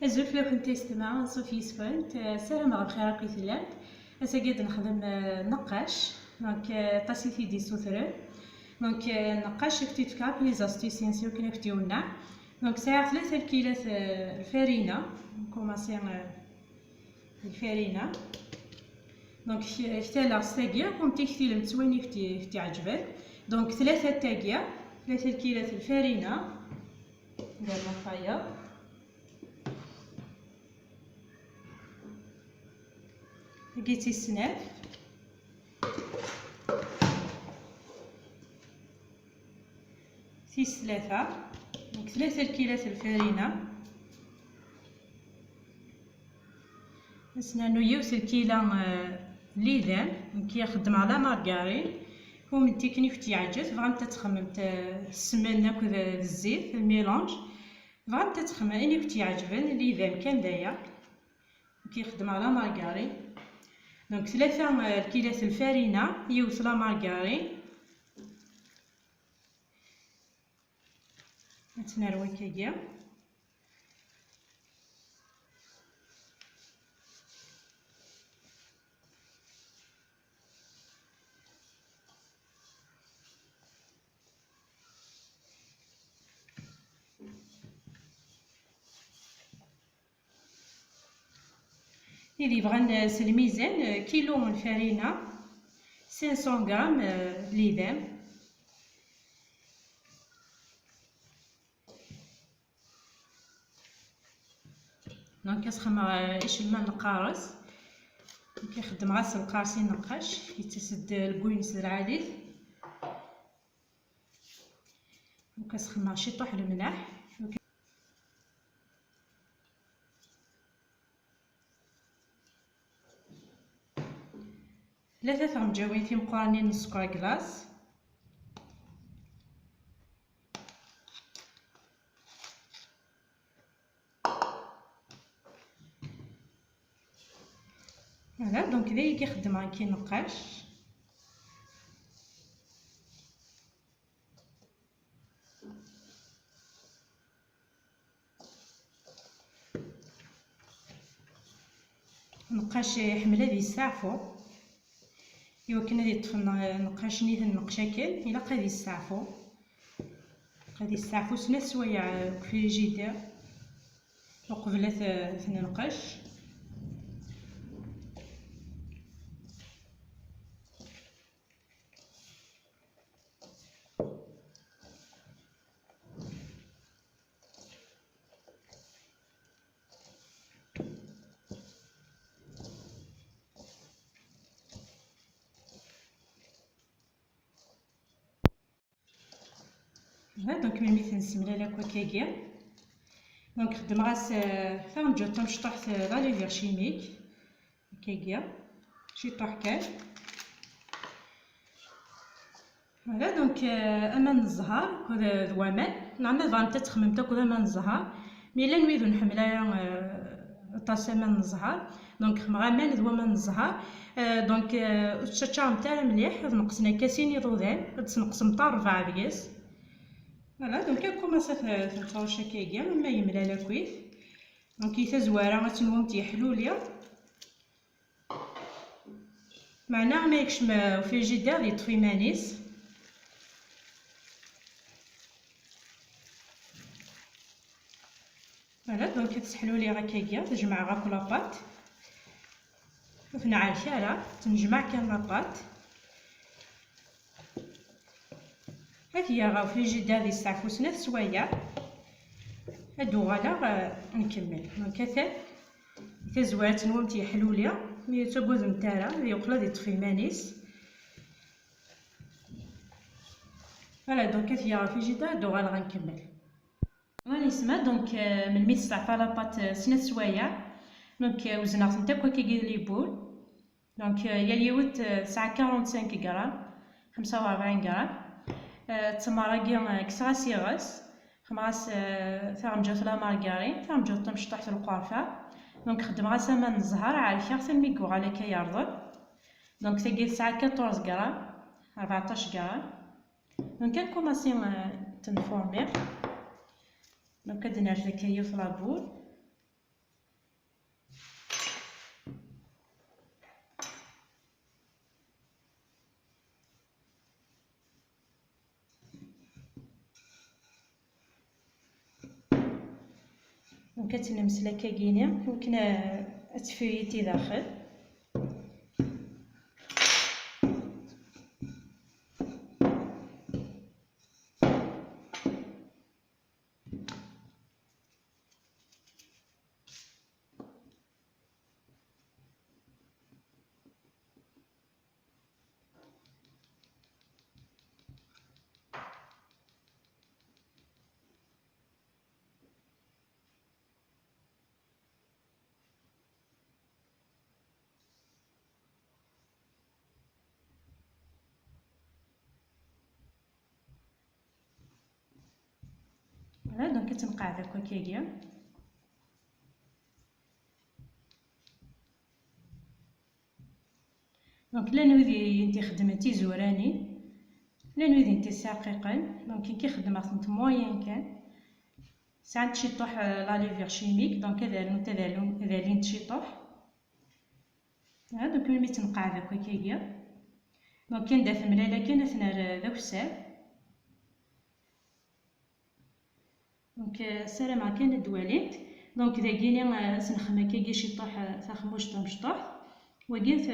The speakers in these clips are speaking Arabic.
الزوج لو كنت تستمع صوفي سفنت سلام بخير كي تلات اساقيد نخدم نقاش دونك طاسيتي دي سوثرن دونك نقاش كتيت كاب لي زاستيسينسيو كنا كتيونا دونك ساعة 3 كيلات الفارينة كوماسي الفارينة دونك كتالا ستاكيا كوم تيكتي المتواني كتي عجبك دونك 3 تاكيا 3 كيلات الفارينة ندير فايا لقيتي السناف سيس 3 دونك 3 كيلات الفارينة نسنا نويوس الكيلة ليدان كي يخدم على مارغارين هو من التكنيك تيعجز فغام تتخمم السمنة كود الزيت الميلونج فغام تتخمم اني كنت يعجبن ليدان كان دايا كي يخدم على مارغارين دونك 3 كيلات الفارينة يوصل مارغارين نتناروي كيا اللي بغا الميزان كيلو الفارينة 500 غرام ليدام دونك كتخمر ايش الماء نقارص كيخدم غاس القارصي نقاش كيتسد الكوينس العادي وكتخمر شي طوح الملح ثلاثة مجاوين مقارنين السكر كلاص فوالا دونك داير كيخدم هكا نقاش نقاش يحمل هذه الساعفو ايوا كنا يطفن نقاش نيت النقشاكل الا غادي يستعفو سنة سوايع في جيدا وقبل نقاش دونك ملي تنسملا لا كوكاكيا دونك خدم غاس فهم جاتهم شطحت لا ليفير شيميك كاكيا شي طوح كاع فوالا دونك امان الزهر كذا ذوامان نعمل فهم تتخمم تا كذا امان الزهر مي لا نريدو نحملا طاسه امان الزهر دونك خمغا مان ذوامان الزهر دونك تشاتشام تاع مليح نقصنا كاسين يضودان تنقص مطار 4 بياس فوالا دونك كوماسا تنطوش هكايا ما يملا لا كويس دونك كي زواره غتنوم تيحلوليا معنا ما يكش ما في جدا يطفي مانيس فوالا دونك تسحلولي هكايا تجمع غا كل لاباط وفنا عالشارع تنجمع كان لاباط هي غا في جدا دي الساعه سنة سوايع هادو غالا نكمل دونك حتى زوات نوم تيحلوليا مي تاكوز نتاعها يوقلا يطفي مانيس فوالا دونك هي غا في جدا هادو غالا غنكمل راني سما دونك من ميت استعفى لاباط سنة سوايع دونك وزنات نتا كوكاكي لي بول دونك يا اليوت ساعه 45 غرام 45 غرام تماراكي كسرا سيغاس خماس ثام جات لا مارغارين ثام جات تمشطح القرفه دونك خدم غا سمان الزهر على شخص الميكو على كي يرضى دونك تاقي ساعه 14 غرام 14 غرام دونك كنكوماسي تنفورمي دونك كدنا رجلك هي في لابول دونك كتنمس لك كاينه يمكن تفيتي داخل. فوالا دونك تنقعد هكاكيا. دونك لا نودي انت خدمتي زوراني لا نودي انت ساقيقا. دونك كي خدمت موين كان ساعات تشيطوح لا ليفير شيميك. دونك هذا لين تشيطوح. دونك ملي تنقعد هكاكيا دونك كندافع ملالا كان اثناء ذاك الساعه. دونك سلام كان دواليت. دونك داكيني سنخمه كي شيطوح ثاخموش مشطوح وقيت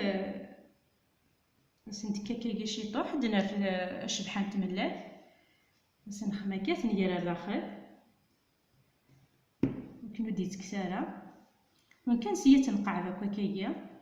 سنتكا كي شيطوح درنا في الشبحان تملاث سنخمه كاس نديرها لداخل يمكن وديت كساره. دونك كنسيت نقعد هكاكيا.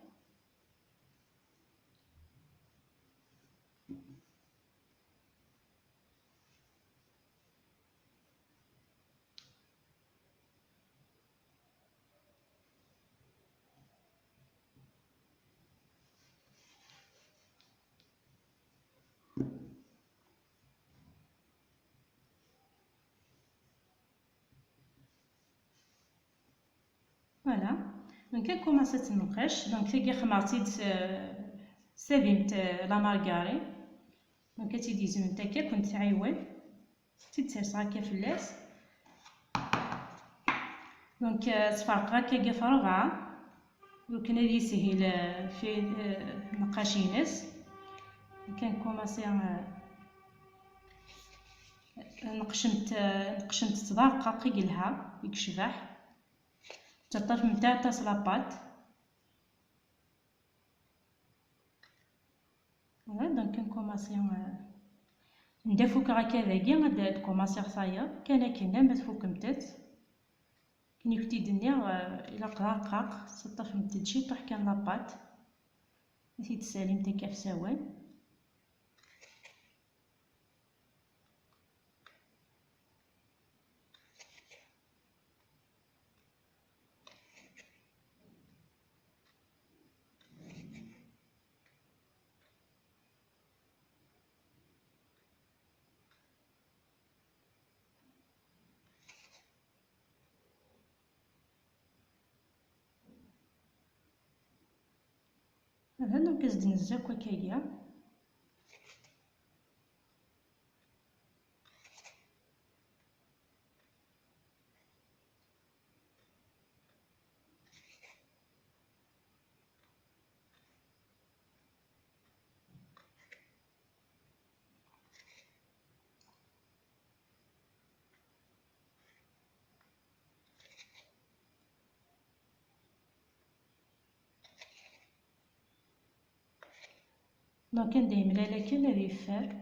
فوالا دونك كوماسات تنقش. دونك ثقي خمرتيد سافيمت لا مارغاري. دونك تيدي زمن تاكا كنت تعيون تتسرس هكا فلاس. دونك تفرق هكا في ربعة. دونك هادي يسهل في نقاشينس. كان كوماسي نقشمت تدقق لها يكشبح الطرف نتاع تاس لاباط. فوالا دونك كنكوماسي ندافوك هكذاكي غادا تكوماسي خصايا كان كنا ما تفوكمتات كني كنتي دنيا الى قراقاق الطرف نتاع شيطوح كان لاباط نسيت السالم تاكا في سوان. هذا دونك زد نزاك هكايا. دونك ندير ملالا كان هذي يفار.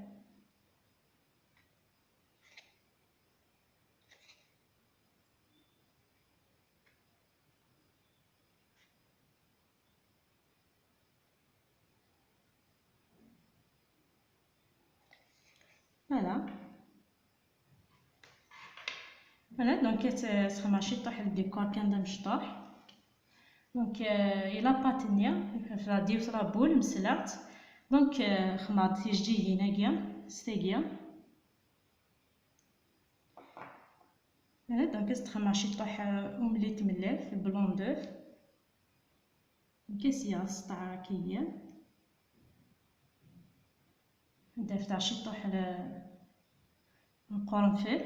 فوالا فوالا دونك تخمر شيطوح الديكور كان دا مشطوح. دونك الى باتنيا فغادي في لابول مسلات. دونك خمرت في جدي هنايا ستاكيا. دونك تخمر شيطوح اومليت ملاث بلون دوف كاسيه سطع هكايا. ندير تاع شيطوح القرنفل.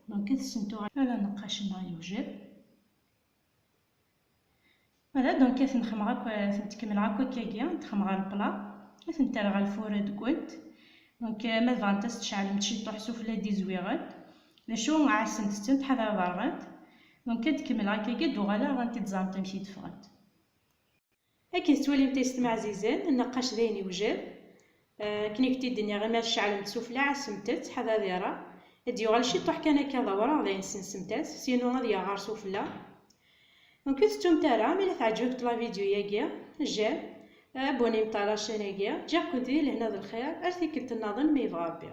دونك تسنتو على نقاش ما يوجب. فوالا دونك نخمر تكمل هكاكيا تخمر البلا تنترغ على الفور دكونت. دونك ما تبغى تشعل شيطوح سفلى دي زويغات لشو عسنت تحضر ضرغات. دونك كتكمل هكاكي دوغالا غنتزام تمشي تفغنت. هاكي تواليم تيستمع عزيزان النقاش داين يوجد. كني كنتي الدنيا غير ما شعل مسوفلا عسمتت حذاذيرا ديو غال شي طوح كان هكا ضورا داين سنسمتات سينو غادي غار سوفلا. دونك تستمتع راه ملي تعجبك لا فيديو ياكيا جاب ابوني متاع لاشين ياكيا جا كنت لهنا ذا الخير ارثي كنت ناظن ما يبغى ربي.